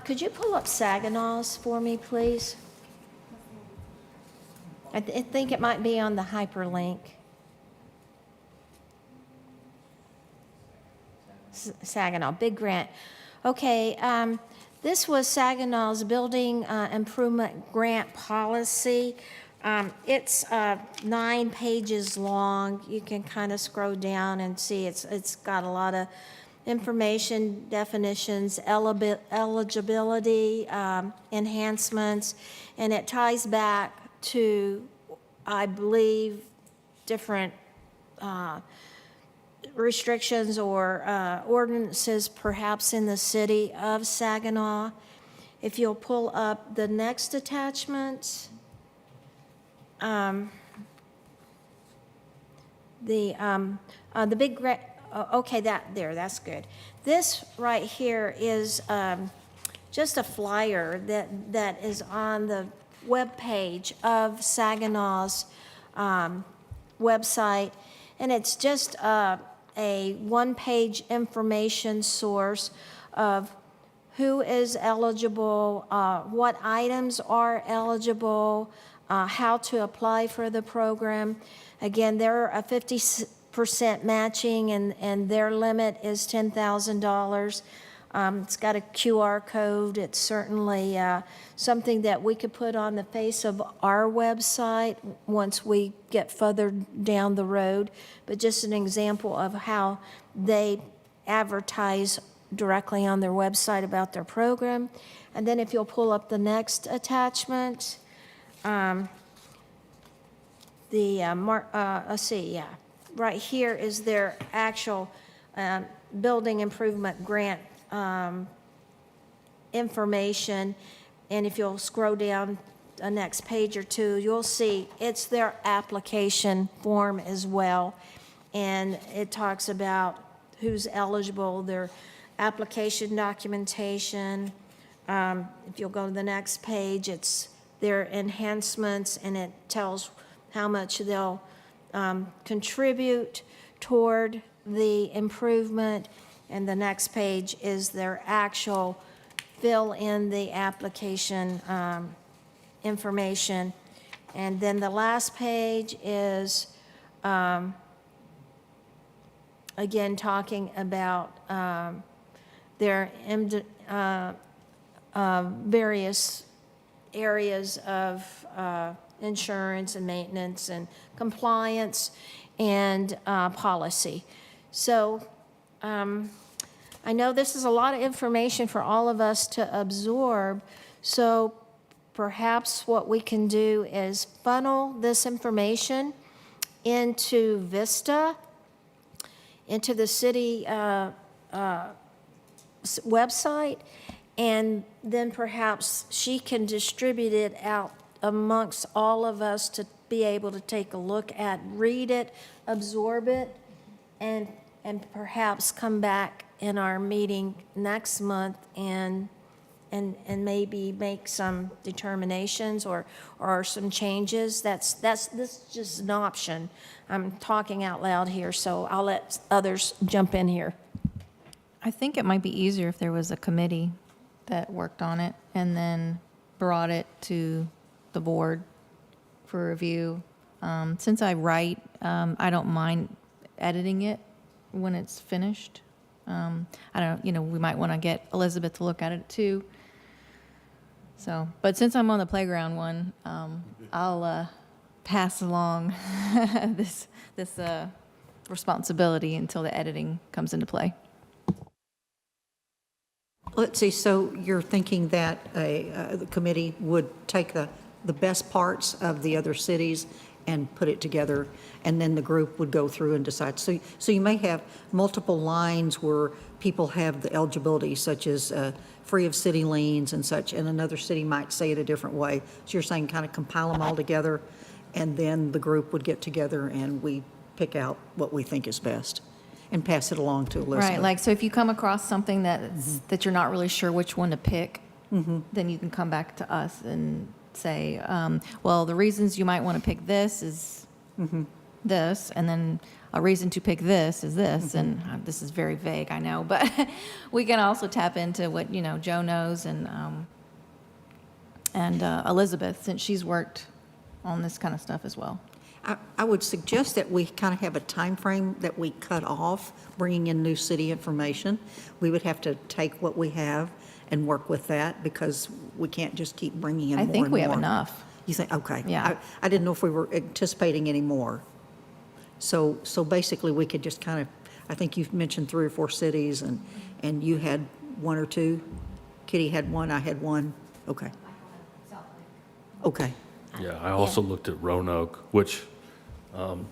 Could you pull up Saginaw's for me, please? I think it might be on the hyperlink. Saginaw, big grant. Okay, this was Saginaw's building improvement grant policy. It's 9 pages long. You can kind of scroll down and see it's got a lot of information, definitions, eligibility, enhancements, and it ties back to, I believe, different restrictions or ordinances perhaps in the city of Saginaw. If you'll pull up the next attachment, the big okay, that's good. This right here is just a flyer that is on the webpage of Saginaw's website, and it's just a one-page information source of who is eligible, what items are eligible, how to apply for the program. Again, they're a 50% matching, and their limit is $10,000. It's got a QR code. It's certainly something that we could put on the face of our website once we get further down the road, but just an example of how they advertise directly on their website about their program. And then if you'll pull up the next attachment, let's see, yeah. Right here is their actual building improvement grant information. And if you'll scroll down the next page or two, you'll see it's their application form as well. And it talks about who's eligible, their application documentation. If you'll go to the next page, it's their enhancements, and it tells how much they'll contribute toward the improvement. And the next page is their actual fill in the application information. And then the last page is, again, talking about their various areas of insurance and maintenance and compliance and policy. So I know this is a lot of information for all of us to absorb, so perhaps what we can do is funnel this information into Vista, into the city website, and then perhaps she can distribute it out amongst all of us to be able to take a look at, read it, absorb it, and perhaps come back in our meeting next month and maybe make some determinations or some changes. This is just an option. I'm talking out loud here, so I'll let others jump in here. I think it might be easier if there was a committee that worked on it and then brought it to the board for review. Since I write, I don't mind editing it when it's finished. I don't, we might want to get Elizabeth to look at it too. So, but since I'm on the playground one, I'll pass along this responsibility until the editing comes into play. Let's see, so you're thinking that the committee would take the best parts of the other cities and put it together, and then the group would go through and decide. So you may have multiple lines where people have the eligibility, such as free of city liens and such, and another city might say it a different way. So you're saying kind of compile them all together, and then the group would get together and we pick out what we think is best and pass it along to Elizabeth. Right, like, so if you come across something that you're not really sure which one to pick, then you can come back to us and say, well, the reasons you might want to pick this is this, and then a reason to pick this is this, and this is very vague, I know, but we can also tap into what, Joe knows and Elizabeth, since she's worked on this kind of stuff as well. I would suggest that we kind of have a time frame that we cut off, bringing in new city information. We would have to take what we have and work with that, because we can't just keep bringing in more and more. I think we have enough. You think, okay. Yeah. I didn't know if we were anticipating any more. So basically, we could just kind of, I think you've mentioned 3 or 4 cities, and you had 1 or 2. Kitty had 1, I had 1. Okay. Okay. Yeah, I also looked at Roanoke, which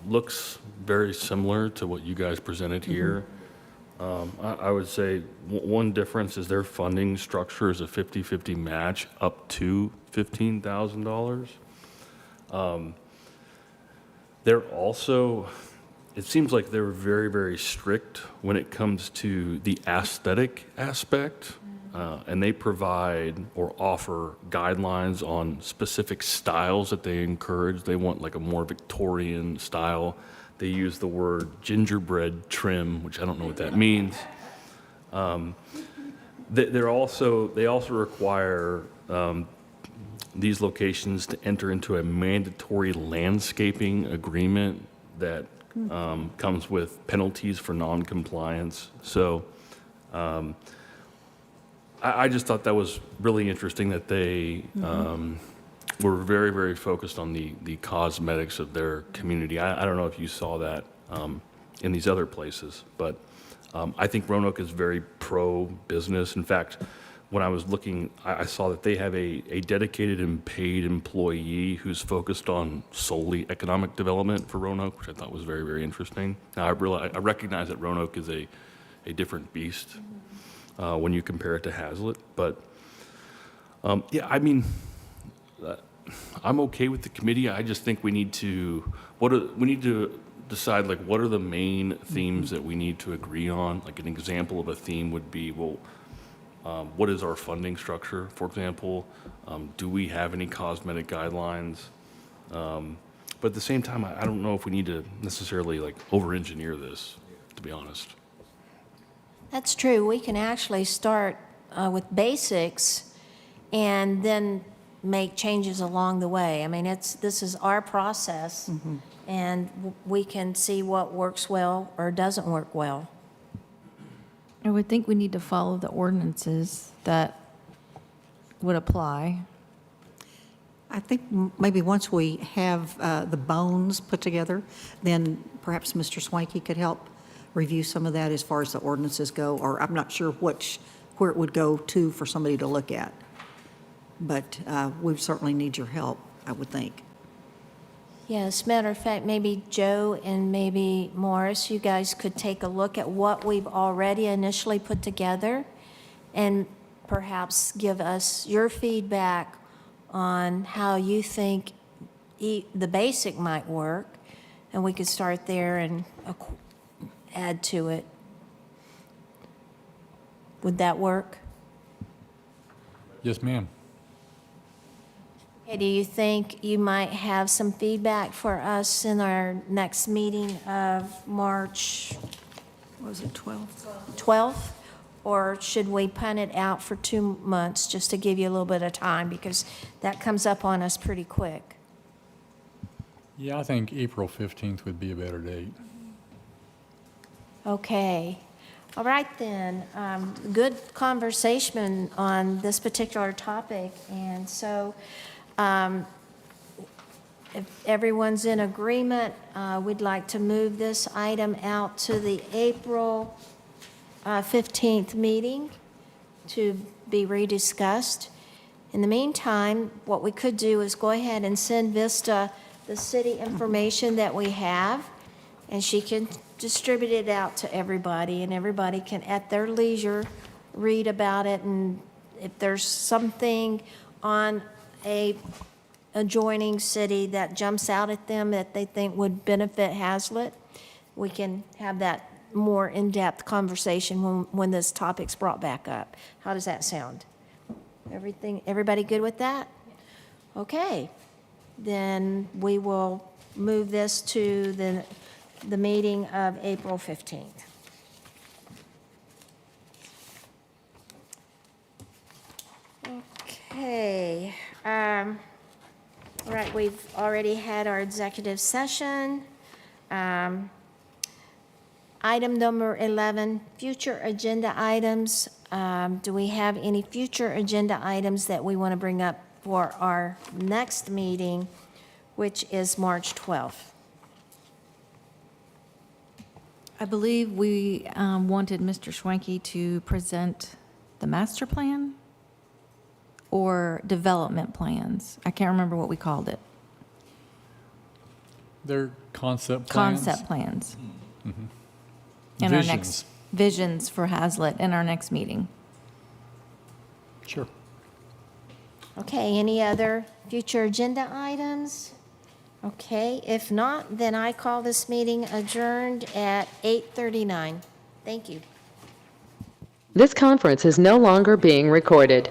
looks very similar to what you guys presented here. I would say one difference is their funding structure is a 50-50 match up to $15,000. They're also, it seems like they're very, very strict when it comes to the aesthetic aspect. And they provide or offer guidelines on specific styles that they encourage. They want like a more Victorian style. They use the word gingerbread trim, which I don't know what that means. They also require these locations to enter into a mandatory landscaping agreement that comes with penalties for non-compliance. So I just thought that was really interesting that they were very, very focused on the cosmetics of their community. I don't know if you saw that in these other places, but I think Roanoke is very pro-business. In fact, when I was looking, I saw that they have a dedicated and paid employee who's focused on solely economic development for Roanoke, which I thought was very, very interesting. Now, I recognize that Roanoke is a a different beast when you compare it to Haslet. But yeah, I mean, I'm okay with the committee. I just think we need to decide, like, what are the main themes that we need to agree on. Like, an example of a theme would be, well, what is our funding structure, for example? Do we have any cosmetic guidelines? But at the same time, I don't know if we need to necessarily, like, over-engineer this, to be honest. That's true. We can actually start with basics and then make changes along the way. I mean, this is our process, and we can see what works well or doesn't work well. I would think we need to follow the ordinances that would apply. I think maybe once we have the bones put together, then perhaps Mr. Swanky could help review some of that as far as the ordinances go, or I'm not sure where it would go to for somebody to look at. But we certainly need your help, I would think. Yes, matter of fact, maybe Joe and maybe Morris, you guys could take a look at what we've already initially put together and perhaps give us your feedback on how you think the basic might work, and we could start there and add to it. Would that work? Yes, ma'am. Okay, do you think you might have some feedback for us in our next meeting of March Was it 12? 12th? Or should we punt it out for 2 months just to give you a little bit of time, because that comes up on us pretty quick? Yeah, I think April 15th would be a better date. Okay. All right then. Good conversation on this particular topic. And so if everyone's in agreement, we'd like to move this item out to the April 15th meeting to be rediscussed. In the meantime, what we could do is go ahead and send Vista the city information that we have, and she can distribute it out to everybody, and everybody can, at their leisure, read about it, and if there's something on a adjoining city that jumps out at them that they think would benefit Haslet, we can have that more in-depth conversation when this topic's brought back up. How does that sound? Everybody good with that? Okay. Then we will move this to the meeting of April 15th. Okay. All right, we've already had our executive session. Item number 11, future agenda items. Do we have any future agenda items that we want to bring up for our next meeting, which is March 12th? I believe we wanted Mr. Schwanke to present the master plan or development plans. I can't remember what we called it. They're concept plans? Concept plans. Mm-hmm. In our next visions for Haslet in our next meeting. Sure. Okay, any other future agenda items? Okay, if not, then I call this meeting adjourned at 8:39. Thank you. This conference is no longer being recorded.